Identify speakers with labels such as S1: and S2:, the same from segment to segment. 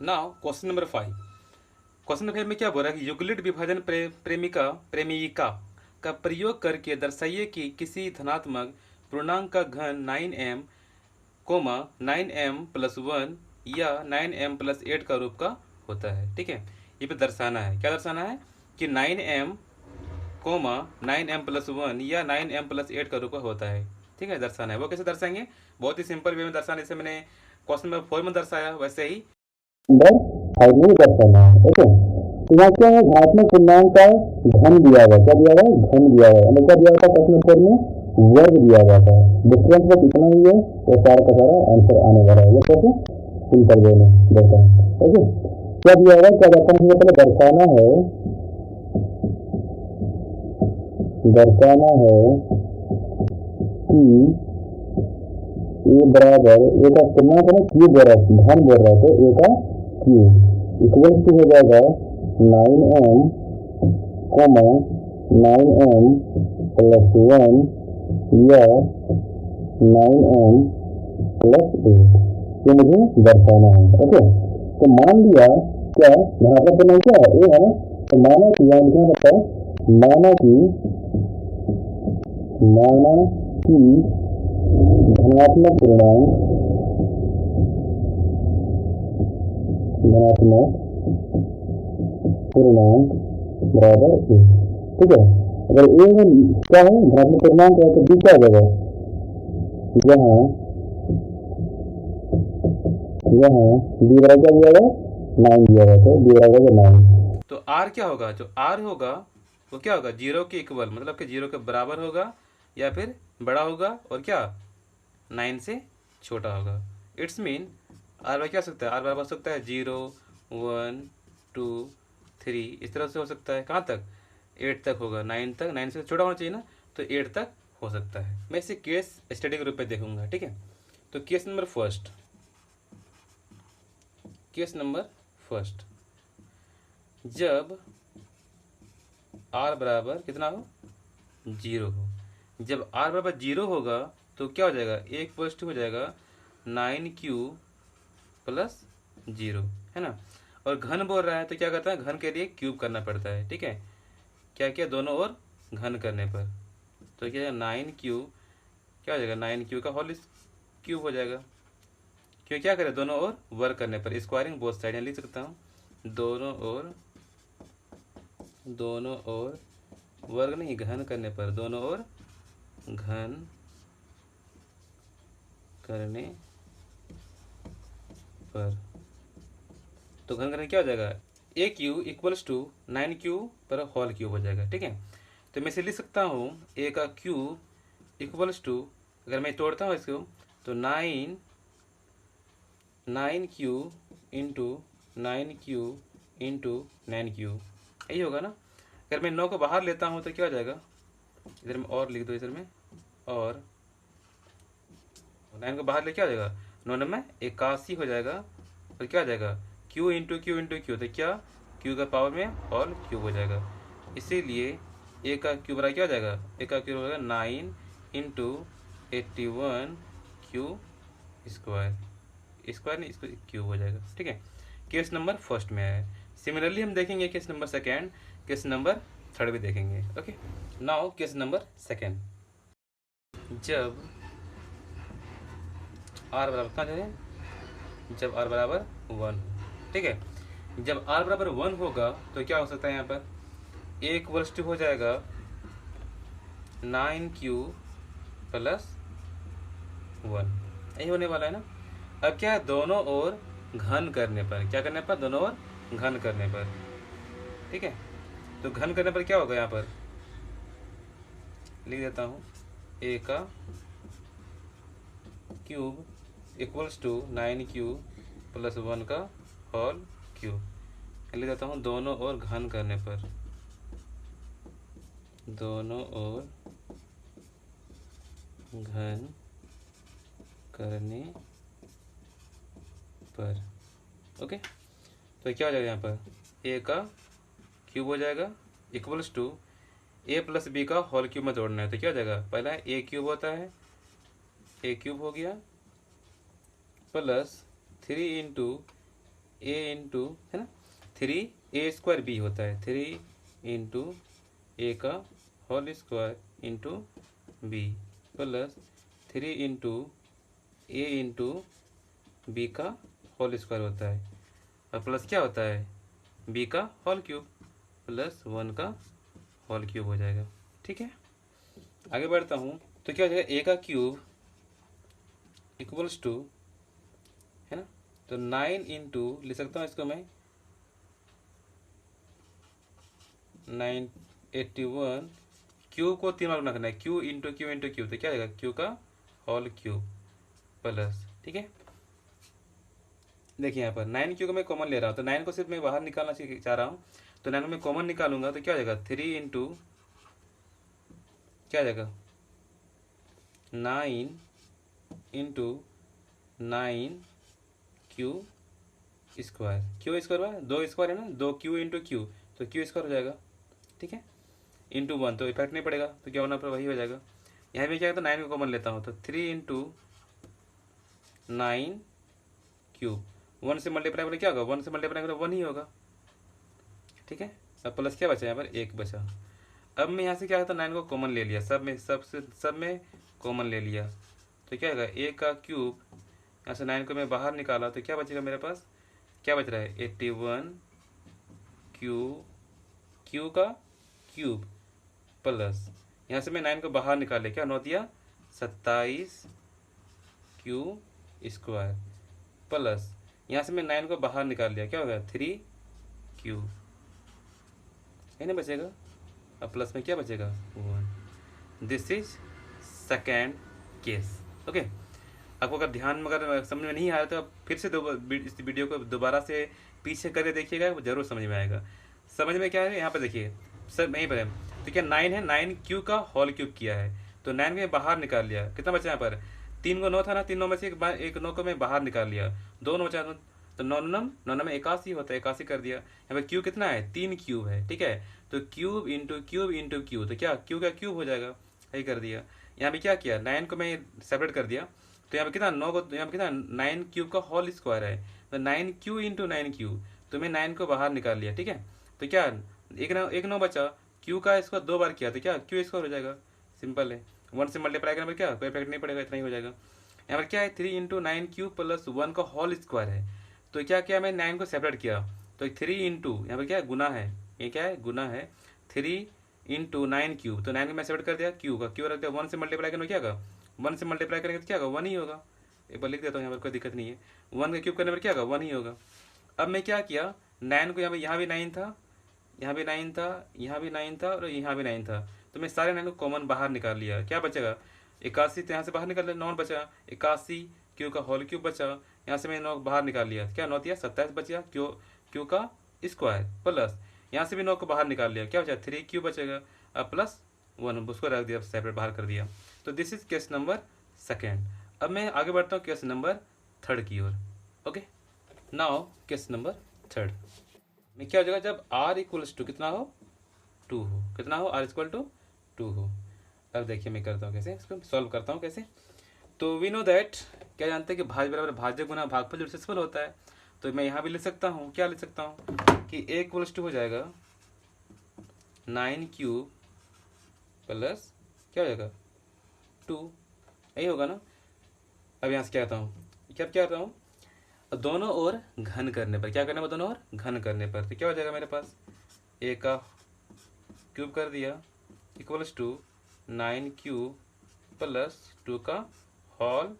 S1: Now question number 5। Question number 5 में क्या बोल रहा है कि युगलिड विभाजन प्रेमिका का प्रयोग करके दर्शाइए कि किसी धनात्मक पूर्णांक का घन 9m, 9m+1 या 9m+8 का रूप का होता है। ठीक है, ये पे दर्शाना है, क्या दर्शाना है कि 9m, 9m+1 या 9m+8 का रूप का होता है। ठीक है, दर्शाना है। वो कैसे दर्शाएंगे? बहुत ही सिंपल वे में दर्शाना, जैसे मैंने क्वेश्चन नंबर 4 में दर्शाया वैसे ही
S2: नंबर 5 में दर्शाना है। ओके, तो यहाँ क्या है, धनात्मक पूर्णांक का घन दिया हुआ, क्या दिया हुआ है, घन दिया हुआ है। हमें क्या दिया हुआ था प्रश्न उत्तर में, वर्ग दिया हुआ था। डिफरेंस बस इतना ही है, तो सारा का सारा आंसर आने वाला है। वो कैसे, सिंपल वे में दर्शाएं। ओके, क्या दिया हुआ है, क्या दर्शाना है, पहले दर्शाना है कि ए बराबर, ए का पूर्णांक है ना, क्यूब बोल रहा है, घन बोल रहा है, तो ए का क्यूब इक्वल टू हो जाएगा 9m, 9m+1 या 9m+8, ये मुझे दर्शाना है। ओके, तो मान लिया क्या, धनात्मक पूर्णांक क्या है, ए है ना, तो माना कि यहाँ लिखना पड़ता है, माना कि धनात्मक पूर्णांक बराबर ए। ठीक है, अगर ए में क्या है, धनात्मक पूर्णांक है, तो बी क्या हो जाएगा, यहाँ यहाँ बी बराबर क्या दिया हुआ, 9 दिया हुआ, तो बी बराबर 9।
S1: तो आर क्या होगा, जो आर होगा वो क्या होगा, जीरो के इक्वल, मतलब कि जीरो के बराबर होगा या फिर बड़ा होगा, और क्या 9 से छोटा होगा। इट्स मीन आर बार क्या हो सकता है, आर बराबर हो सकता है 0, 1, 2, 3, इस तरह से हो सकता है। कहाँ तक, 8 तक होगा, 9 तक, 9 से छोटा होना चाहिए ना, तो 8 तक हो सकता है। मैं इसे केस स्टडी के रूप में देखूंगा। ठीक है, तो केस नंबर फर्स्ट, जब आर बराबर कितना हो, 0 हो। जब आर बराबर 0 होगा तो क्या हो जाएगा, एक पॉजिटिव हो जाएगा 9q+0, है ना। और घन बोल रहा है तो क्या करता है, घन के लिए क्यूब करना पड़ता है। ठीक है, क्या क्या, दोनों ओर घन करने पर, तो क्या 9q, क्या हो जाएगा, 9q का होल क्यूब हो जाएगा। क्यों, क्या करें, दोनों ओर वर्क करने पर, स्क्वायरिंग बोथ साइड, लिख सकता हूँ दोनों ओर वर्ग नहीं, घन करने पर, दोनों ओर घन करने पर, तो घन करने क्या हो जाएगा, ए क्यू इक्वल्स टू 9q पर होल क्यूब हो जाएगा। ठीक है, तो मैं इसे लिख सकता हूँ ए का क्यूब इक्वल्स टू, अगर मैं तोड़ता हूँ इसको, तो 9q इंटू 9q, यही होगा ना। अगर मैं 9 को बाहर लेता हूँ तो क्या हो जाएगा, इधर में और लिख दो, इधर में और 9 को बाहर ले क्या हो जाएगा, 9 में 81 हो जाएगा, और क्या हो जाएगा, q इंटू क्यू, तो क्या q का पावर में होल क्यूब हो जाएगा। इसीलिए ए का क्यूब बराबर क्या हो जाएगा, ए का क्यूब हो जाएगा 9 इंटू 81 क्यू स्क्वायर, नहीं, इसको क्यूब हो जाएगा। ठीक है, केस नंबर फर्स्ट में है। सिमिलरली हम देखेंगे case number second, case number third भी देखेंगे। Okay, now case number second, जब आर बराबर कहाँ जाए, जब आर बराबर 1। ठीक है, जब आर बराबर 1 होगा तो क्या हो सकता है, यहाँ पर एक वर्ष हो जाएगा 9q+1, यही होने वाला है ना। अब क्या है, दोनों ओर घन करने पर, क्या करने पर, दोनों ओर घन करने पर। ठीक है, तो घन करने पर क्या होगा, यहाँ पर लिख देता हूँ, ए का क्यूब इक्वल्स टू 9q+1 का होल क्यूब, लिख देता हूँ, दोनों ओर घन करने पर, दोनों ओर घन करने पर। ओके, तो क्या हो जाएगा, यहाँ पर ए का क्यूब हो जाएगा equals to A plus B का होल क्यूब में तोड़ना है, तो क्या हो जाएगा, पहला ए क्यूब होता है, ए क्यूब हो गया, प्लस 3 इंटू ए इंटू, है ना, 3a² b होता है, 3 × a² into b plus 3 × a होता है, और प्लस क्या होता है b³ प्लस 1³ हो जाएगा। ठीक है, आगे बढ़ता हूँ तो क्या हो जाएगा, a³ इक्वल्स टू, है ना, तो 9 इंटू, ले सकता हूँ इसको मैं 981, क्यू को 3 बार गुना करना है, Q into Q into Q, तो क्या आएगा q³ प्लस, ठीक है। देखिए यहाँ पर 9q को मैं कॉमन ले रहा हूँ, तो 9 को सिर्फ मैं बाहर निकालना चाह रहा हूँ, तो 9 को मैं कॉमन निकालूंगा तो क्या हो जाएगा 3 इंटू, क्या आ जाएगा 9 इंटू 9q², q² 2² है ना, 2q इंटू क्यू, तो q² हो जाएगा, ठीक है, इंटू 1, तो इफेक्ट नहीं पड़ेगा, तो क्या होना पर वही हो जाएगा। यहाँ भी क्या है, तो 9 को कॉमन लेता हूँ, तो 3 इंटू 9³ 1 से मल्टीप्लाई करें क्या होगा, 1 से मल्टीप्लाई करें 1 ही होगा, ठीक है। अब प्लस क्या बचा, यहाँ पर 1 बचा। अब मैं यहाँ से क्या करता, 9 को कॉमन ले लिया, सब में कॉमन ले लिया, तो क्या होगा a³ यहाँ से 9 को मैं बाहर निकाला, तो क्या बचेगा मेरे पास, क्या बच रहा है 81 q³ प्लस, यहाँ से मैं 9 को बाहर निकाल लिया, क्या नोट दिया 27q² प्लस, यहाँ से मैं 9 को बाहर निकाल लिया, क्या होगा 3q, है ना बचेगा, अब प्लस में क्या बचेगा 1। This is second case. Okay, आपको अगर ध्यान में अगर समझ में नहीं आ रहा तो आप फिर से इस वीडियो को दोबारा से पीछे करके देखिएगा, जरूर समझ में आएगा। समझ में क्या है, यहाँ पे देखिए सर यहीं पर है, तो क्या 9 है, 9q³ किया है, तो 9 में बाहर निकाल लिया, कितना बचा यहाँ पर 3 को 9 था ना, 3 9 में से एक 9 को मैं बाहर निकाल लिया, 2 9 बचा, तो 9 9 में 81 होता है, 81 कर दिया। यहाँ पे क्यू कितना है 3 है, ठीक है, तो cube into cube into Q, तो क्या क्यू का क्यूब हो जाएगा, यही कर दिया। यहाँ पे क्या किया 9 को मैं सेपरेट कर दिया, तो यहाँ पे कितना 9 को, यहाँ पे कितना 9³ है, तो 9q इंटू 9q, तो मैं 9 को बाहर निकाल लिया, ठीक है, तो क्या एक 9 बचा, q का इसको 2 बार किया, तो क्या q² हो जाएगा, सिंपल है, 1 से मल्टीप्लाई करने पर क्या कोई इफेक्ट नहीं पड़ेगा, इतना ही हो जाएगा। यहाँ पर क्या है 3 इंटू 9q प्लस 1² है, तो क्या किया मैं 9 को सेपरेट किया, तो 3 इंटू, यहाँ पर क्या है गुना है, ये क्या है गुना है, 3 इंटू 9q, तो 9 को मैं सेपरेट कर दिया, क्यू का क्यू रख दिया, 1 से मल्टीप्लाई करने क्या होगा, 1 से मल्टीप्लाई करेंगे तो क्या होगा 1 ही होगा, एक बार लिख देता हूँ यहाँ पर, कोई दिक्कत नहीं है, 1 का क्यूब करने पर क्या होगा 1 ही होगा। अब मैं क्या किया 9 को यहाँ भी 9 था, यहाँ भी 9 था, यहाँ भी 9 था और यहाँ भी 9 था, तो मैं सारे 9 को कॉमन बाहर निकाल लिया, क्या बचेगा 81, तो यहाँ से बाहर निकाल लिया 9 बचा, 81q³ बचा, यहाँ से मैंने 9 बाहर निकाल लिया, क्या 9 दिया 27 बचा, q² प्लस, यहाँ से भी 9 को बाहर निकाल लिया, क्या बचा 3q बचेगा, अब प्लस 1 उसको रख दिया, सेपरेट बाहर कर दिया। तो this is case number second. अब मैं आगे बढ़ता हूँ केस नंबर थर्ड की ओर। Okay, now case number third में क्या हो जाएगा, जब r इक्वल्स टू कितना हो 2 हो, कितना हो r इक्वल टू 2 हो। अब देखिए मैं करता हूँ कैसे, इसको सॉल्व करता हूँ कैसे। तो वी नो दैट, क्या जानते हैं कि भाज्य बराबर भाज्य गुना भागफल जो सक्सेसफुल होता है, तो मैं यहाँ भी लिख सकता हूँ, क्या लिख सकता हूँ कि a इक्वल्स टू हो जाएगा 9q प्लस क्या हो जाएगा 2, यही होगा ना। अब यहाँ से क्या कहता हूँ, क्या कहता हूँ, दोनों ओर घन करने पर, क्या करने पर दोनों ओर घन करने पर, तो क्या हो जाएगा मेरे पास a का क्यूब कर दिया इक्वल्स टू 9q प्लस 2 का होल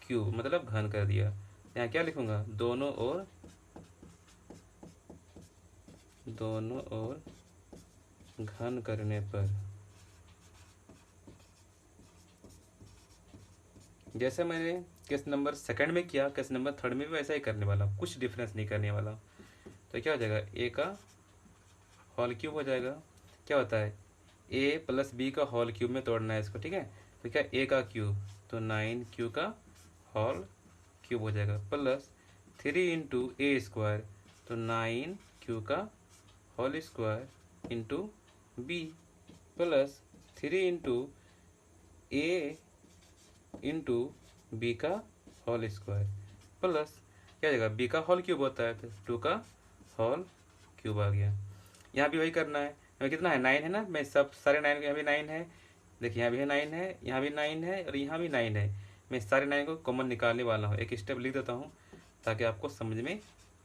S1: क्यूब, मतलब घन कर दिया। यहाँ क्या लिखूंगा, दोनों ओर घन करने पर, जैसे मैंने केस नंबर सेकंड में किया, केस नंबर थर्ड में भी वैसा ही करने वाला, कुछ डिफरेंस नहीं करने वाला। तो क्या हो जाएगा a का होल क्यूब हो जाएगा, क्या होता है a प्लस b का होल क्यूब में तोड़ना है इसको, ठीक है, तो क्या a का क्यूब, तो 9q का होल क्यूब हो जाएगा प्लस 3 इंटू a², तो 9q का whole square into b plus 3 into a into B का होल स्क्वायर प्लस क्या हो जाएगा, बी का होल क्यूब होता है, तो 2 का होल क्यूब आ गया। यहाँ भी वही करना है, यहाँ कितना है 9 है ना, मैं सब सारे 9 यहाँ भी 9 है, देखिए यहाँ भी 9 है, यहाँ भी 9 है और यहाँ भी 9 है। मैं सारे 9 को कॉमन निकालने वाला हूँ, एक स्टेप लिख देता हूँ ताकि आपको समझ में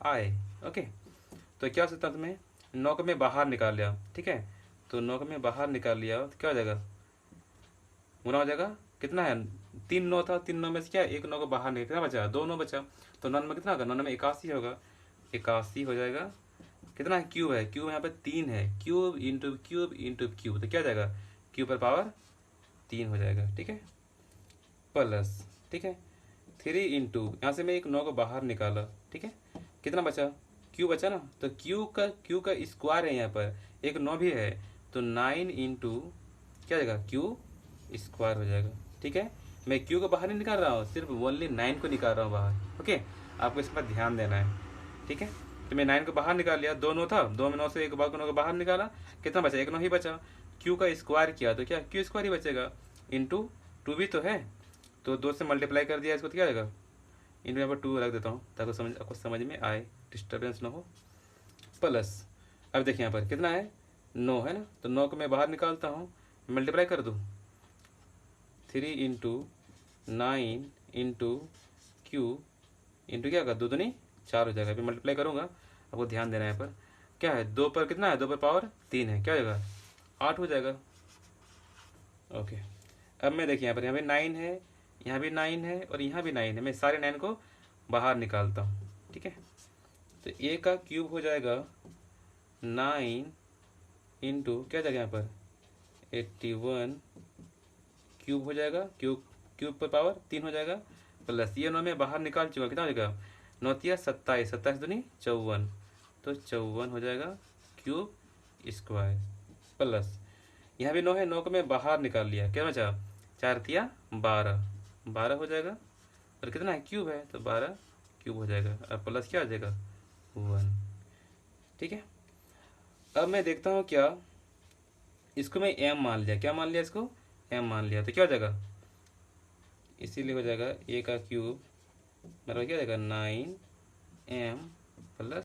S1: आए। ओके, तो क्या हो सकता है तुम्हें, 9 को मैं बाहर निकाल लिया, ठीक है, तो 9 को मैं बाहर निकाल लिया तो क्या हो जाएगा, गुना हो जाएगा, कितना है 3 9 था, 3 9 में से क्या एक 9 को बाहर निकाल, कितना बचा 2 9 बचा, तो 9 में कितना होगा, 9 में 81 होगा, 81 हो जाएगा। कितना है, क्यूब है, क्यूब यहाँ पे 3 है, cube into cube into cube, तो क्या हो जाएगा, क्यूब पर पावर 3 हो जाएगा, ठीक है, प्लस, ठीक है 3 इंटू, यहाँ से मैं एक 9 को बाहर निकाला, ठीक है, कितना बचा, क्यू बचा ना, तो क्यू का स्क्वायर है, यहाँ पर एक 9 भी है, तो 9 इंटू क्या हो जाएगा, क्यू स्क्वायर हो जाएगा, ठीक है। मैं क्यू को बाहर नहीं निकाल रहा हूँ, सिर्फ ओनली 9 को निकाल रहा हूँ बाहर। ओके, आपको इस पर ध्यान देना है, ठीक है। तो मैं 9 को बाहर निकाल लिया, 2 9 था, 2 में 9 से एक बार 9 को बाहर निकाला, कितना बचा, एक 9 ही बचा, क्यू का स्क्वायर किया तो क्या क्यू स्क्वायर ही बचेगा, इंटू 2 भी तो है, तो 2 से मल्टीप्लाई कर दिया इसको, तो क्या आएगा, इंटू यहाँ पर 2 रख देता हूँ ताकि आपको समझ में आए, डिस्टर्बेंस ना हो, प्लस। अब देखिए यहाँ पर कितना है 9 है ना, तो 9 को मैं बाहर निकालता हूँ, मल्टीप्लाई कर दूँ, 3 इंटू 9 इंटू क्यू इंटू क्या होगा, 2 दूनी 4 हो जाएगा, अभी मल्टीप्लाई करूँगा, आपको ध्यान देना है। यहाँ पर क्या है, 2 पर कितना है, 2 पर पावर 3 है, क्या हो जाएगा 8 हो जाएगा। ओके, अब मैं देखिए यहाँ भी 9 है, यहाँ भी 9 है और यहाँ भी 9 है, मैं सारे 9 को बाहर निकालता हूँ, ठीक है। तो ए का क्यूब हो जाएगा 9 इंटू क्या जाएगा यहाँ पर 81 क्यूब हो जाएगा, क्यूब पर पावर 3 हो जाएगा, प्लस ये 9 में बाहर निकाल चुका, कितना हो जाएगा 9 तिया 27, 27 दूनी 54, तो 54 हो जाएगा क्यूब स्क्वायर, प्लस यहाँ भी 9 है, 9 को मैं बाहर निकाल लिया, क्या बचा 4 तिया 12, 12 हो जाएगा, और कितना है क्यूब है तो 12 क्यूब हो जाएगा, और प्लस क्या हो जाएगा 1, ठीक है। अब मैं देखता हूँ क्या, इसको मैं m मान लिया, क्या मान लिया, इसको m मान लिया, तो क्या हो जाएगा, इसीलिए हो जाएगा a का क्यूब मतलब क्या हो जाएगा 9m प्लस